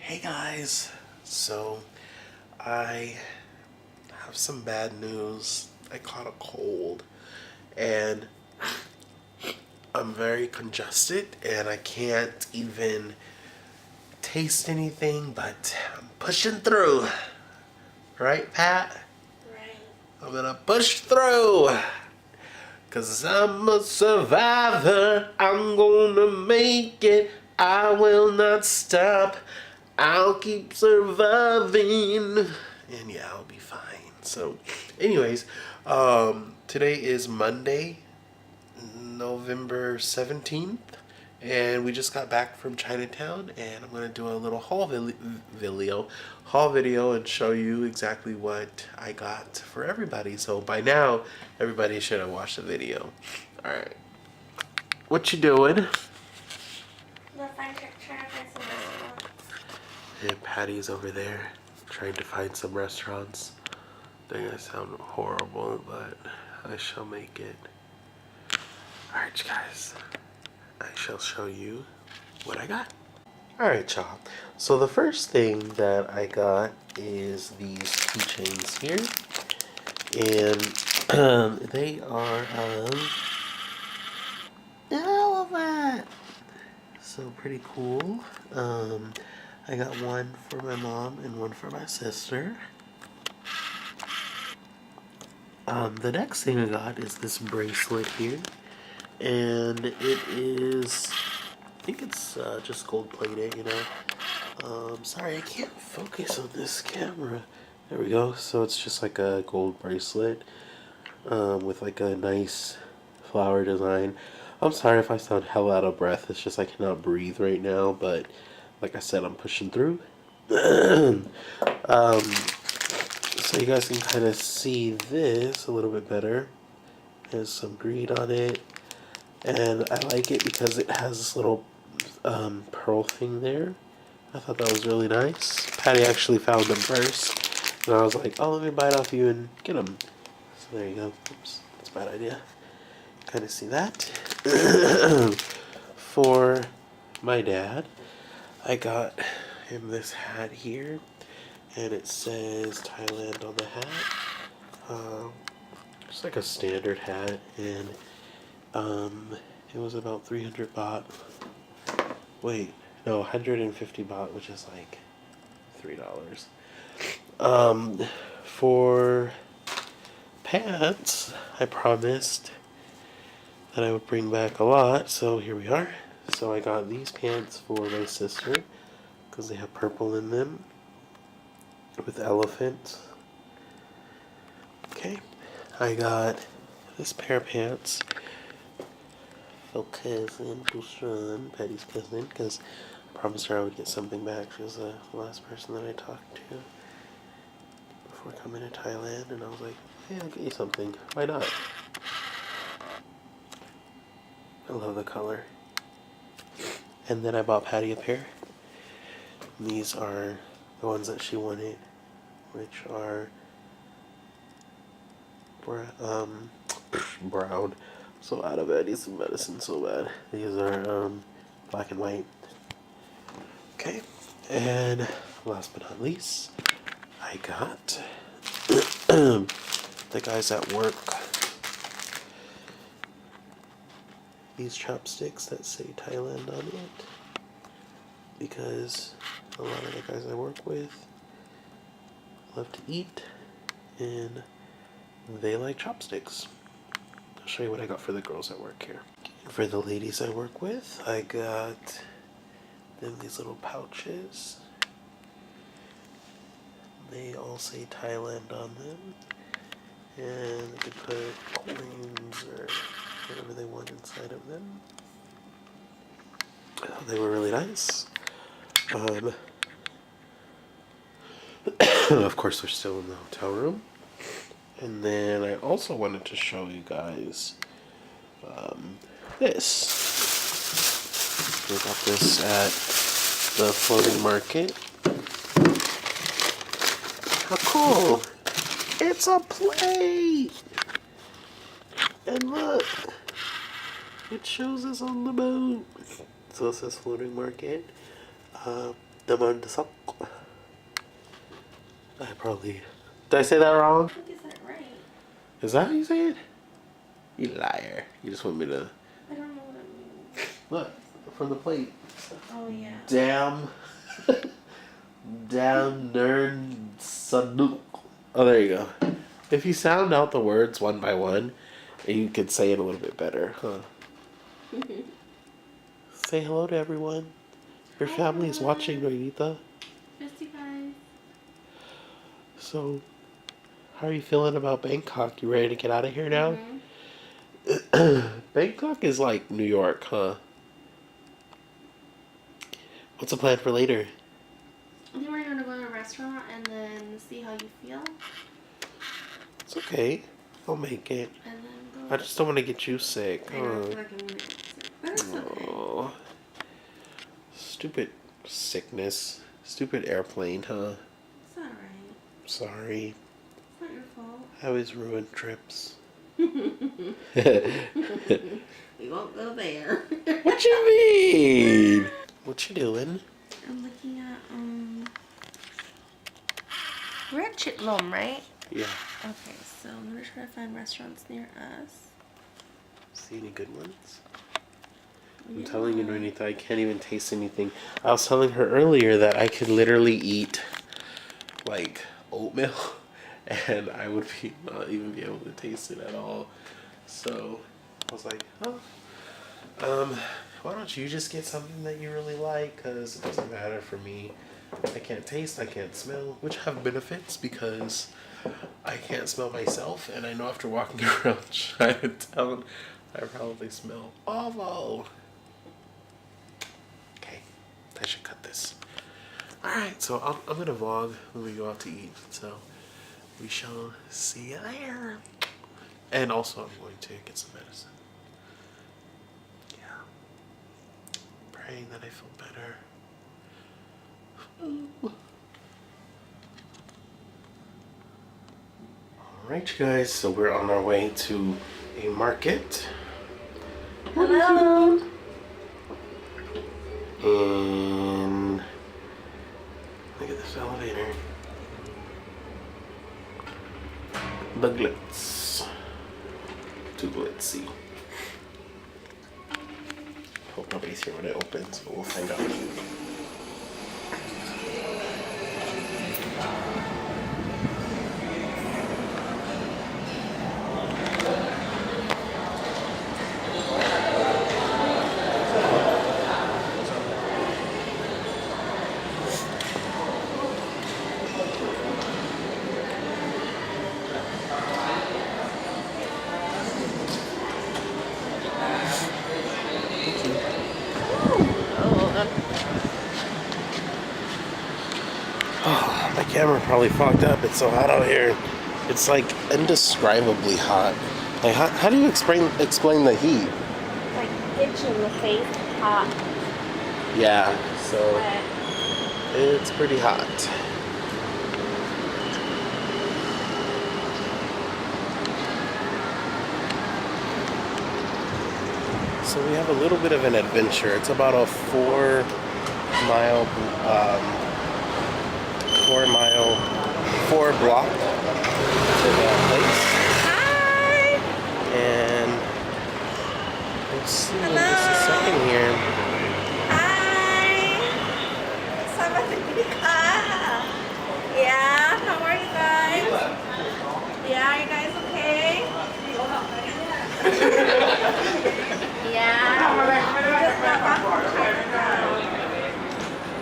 Hey guys, so I have some bad news. I caught a cold and I'm very congested and I can't even taste anything, but I'm pushing through. Right, Pat? Right. I'm gonna push through. Cause I'm a survivor. I'm gonna make it. I will not stop. I'll keep surviving. And yeah, I'll be fine. So, anyways, today is Monday, November 17th. And we just got back from Chinatown, and I'm gonna do a little haul video, and show you exactly what I got for everybody. So by now, everybody should have watched the video. All right, what you doing? Trying to find some restaurants. And Patty's over there trying to find some restaurants. They're gonna sound horrible, but I shall make it. All right, guys. I shall show you what I got. Alright, y'all. So the first thing that I got is these keychains here. And they are elephant. So pretty cool. I got one for my mom and one for my sister. The next thing I got is this bracelet here. And it is, I think it's just gold plated, you know. Sorry, I can't focus on this camera. There we go. So it's just like a gold bracelet with like a nice flower design. I'm sorry if I sound hell out of breath. It's just I cannot breathe right now. But like I said, I'm pushing through. So you guys can kind of see this a little bit better. There's some green on it. And I like it because it has this little pearl thing there. I thought that was really nice. Patty actually found them first. And I was like, oh, let me buy it off you and get them. So there you go. Oops, that's a bad idea. Kind of see that. For my dad, I got him this hat here. And it says Thailand on the hat. Just like a standard hat. And it was about 300 baht. Wait, no, 150 baht, which is like $3. For pants, I promised that I would bring back a lot, so here we are. So I got these pants for my sister because they have purple in them with elephants. Okay, I got this pair of pants. Cousin, Bushran, Patty's cousin, because I promised her I would get something back. She was the last person that I talked to before coming to Thailand, and I was like, hey, I'll get you something. Why not? I love the color. And then I bought Patty a pair. These are the ones that she wanted, which are brown. So out of it, I need some medicine so bad. These are black and white. Okay, and last but not least, I got the guys at work these chopsticks that say Thailand on it, because a lot of the guys I work with love to eat and they like chopsticks. I'll show you what I got for the girls at work here. For the ladies I work with, I got them these little pouches. They all say Thailand on them. And they can put coins or whatever they want inside of them. They were really nice. Of course, they're still in the hotel room. And then I also wanted to show you guys this. We got this at the floating market. How cool! It's a plate! And look! It shows us on the boat. So it says floating market. Naman sok. I probably. Did I say that wrong? I think you said it right. Is that how you say it? You liar. You just want me to. I don't know what it means. Look, from the plate. Oh, yeah. Damn. Damn nerd sanuk. Oh, there you go. If you sound out the words one by one, you could say it a little bit better, huh? Say hello to everyone. Your family is watching, Renita. Yes, you guys. So, how are you feeling about Bangkok? You ready to get out of here now? Bangkok is like New York, huh? What's the plan for later? I think we're going to go to a restaurant and then see how you feel. It's okay. I'll make it. And then go. I just don't want to get you sick. I know, I feel like I'm going to get sick. But it's okay. Oh, stupid sickness. Stupid airplane, huh? It's alright. Sorry. It's not your fault. I always ruin trips. We won't go there. What you mean? What you doing? I'm looking at, we're at Chitlom, right? Yeah. Okay, so I'm gonna try to find restaurants near us. See any good ones? I'm telling you, Renita, I can't even taste anything. I was telling her earlier that I could literally eat, like, oatmeal, and I would not even be able to taste it at all. So, I was like, oh, why don't you just get something that you really like? Because it doesn't matter for me. I can't taste, I can't smell, which have benefits because I can't smell myself, and I know after walking around Chinatown, I probably smell awful. Okay, I should cut this. Alright, so I'm gonna vlog when we go out to eat, so we shall see you there. And also, I'm going to get some medicine. Yeah. Praying that I feel better. Alright, you guys, so we're on our way to a market. Hello. And look at this elevator. The glitz. Too glitzy. Hope nobody's here when it opens, but we'll find out. Oh, my camera probably fogged up. It's so hot out here. It's like indescribably hot. Like, how do you explain the heat? Like itch in the face, hot. Yeah, so it's pretty hot. So we have a little bit of an adventure. It's about a 4 block to the place. Hi. And we'll see in just a second here. Hi. Sawadika. Yeah, how are you guys? Yeah, are you guys okay? Yeah. Just got back from Thailand.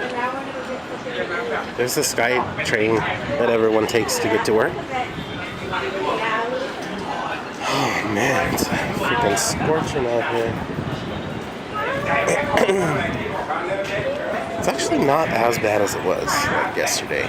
And now we're gonna get something to eat. There's the sky train that everyone takes to get to work. Oh man, it's freaking scorching out here. It's actually not as bad as it was like yesterday.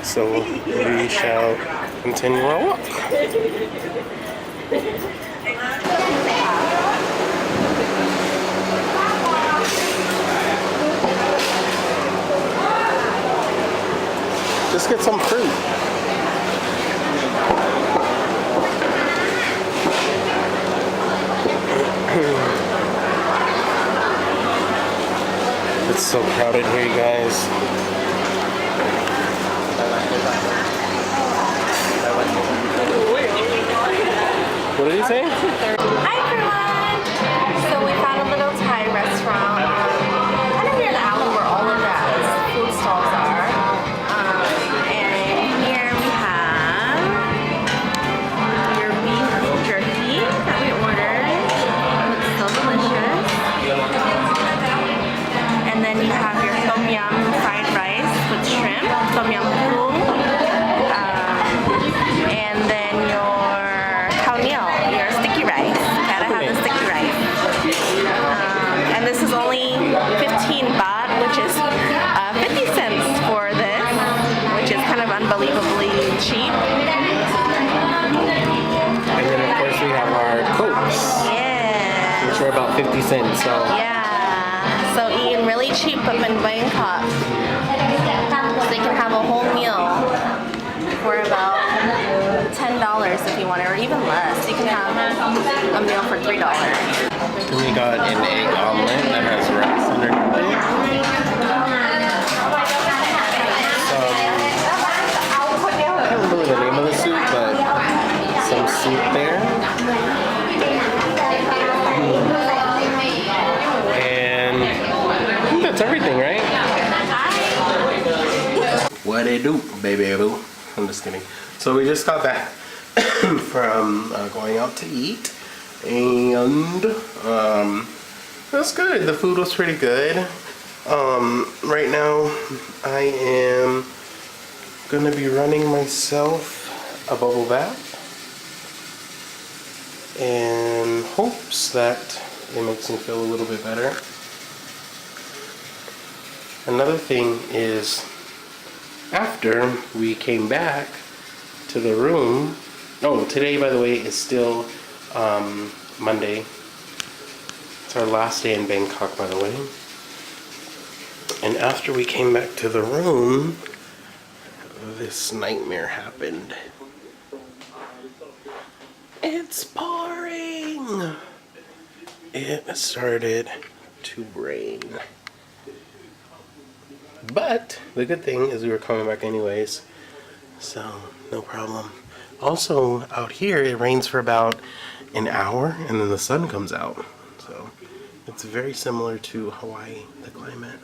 So we shall continue our walk. Just get some fruit. It's so crowded here, you guys. What did he say? Hi everyone! So we found a little Thai restaurant kind of near the alley where all of the food stalls are. And here we have your beef jerky that we ordered. Looks so delicious. And then you have your tom yum fried rice with shrimp, tom yum pool. And then your your sticky rice. Gotta have the sticky rice. And this is only 15 baht, which is 50 cents for this, which is kind of unbelievably cheap. And then of course we have our Cokes. Yeah. Which are about 50 cents, so. Yeah. So eating really cheap up in Bangkok. So you can have a whole meal for about $10 if you want it, or even less. You can have a meal for $3. Then we got an egg omelet that has rice underneath it. I don't remember the name of the soup, but some soup there. And I think that's everything, right? What it do, baby boo? I'm just kidding. So we just got back from going out to eat, and it was good. The food was pretty good. Right now I am gonna be running myself a bubble bath in hopes that it makes me feel a little bit better. Another thing is, after we came back to the room, today by the way is still Monday. It's our last day in Bangkok, by the way. And after we came back to the room, this nightmare happened. It's pouring! It started to rain. But the good thing is we were coming back anyways, so no problem. Also, out here it rains for about an hour and then the sun comes out. So it's very similar to Hawaii, the climate.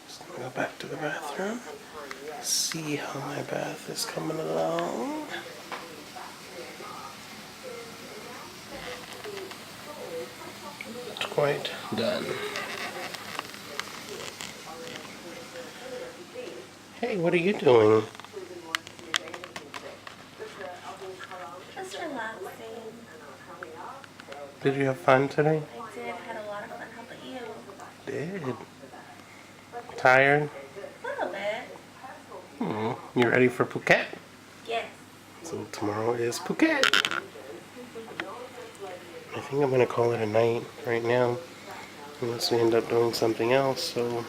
Just gonna go back to the bathroom, see how my bath is coming along. It's quite done. Hey, what are you doing? Just relaxing. Did you have fun today? I did. Had a lot of fun. How about you? Did. Tired? A little bit. You ready for Phuket? Yes. So tomorrow is Phuket. I think I'm gonna call it a night right now, unless we end up doing something else. So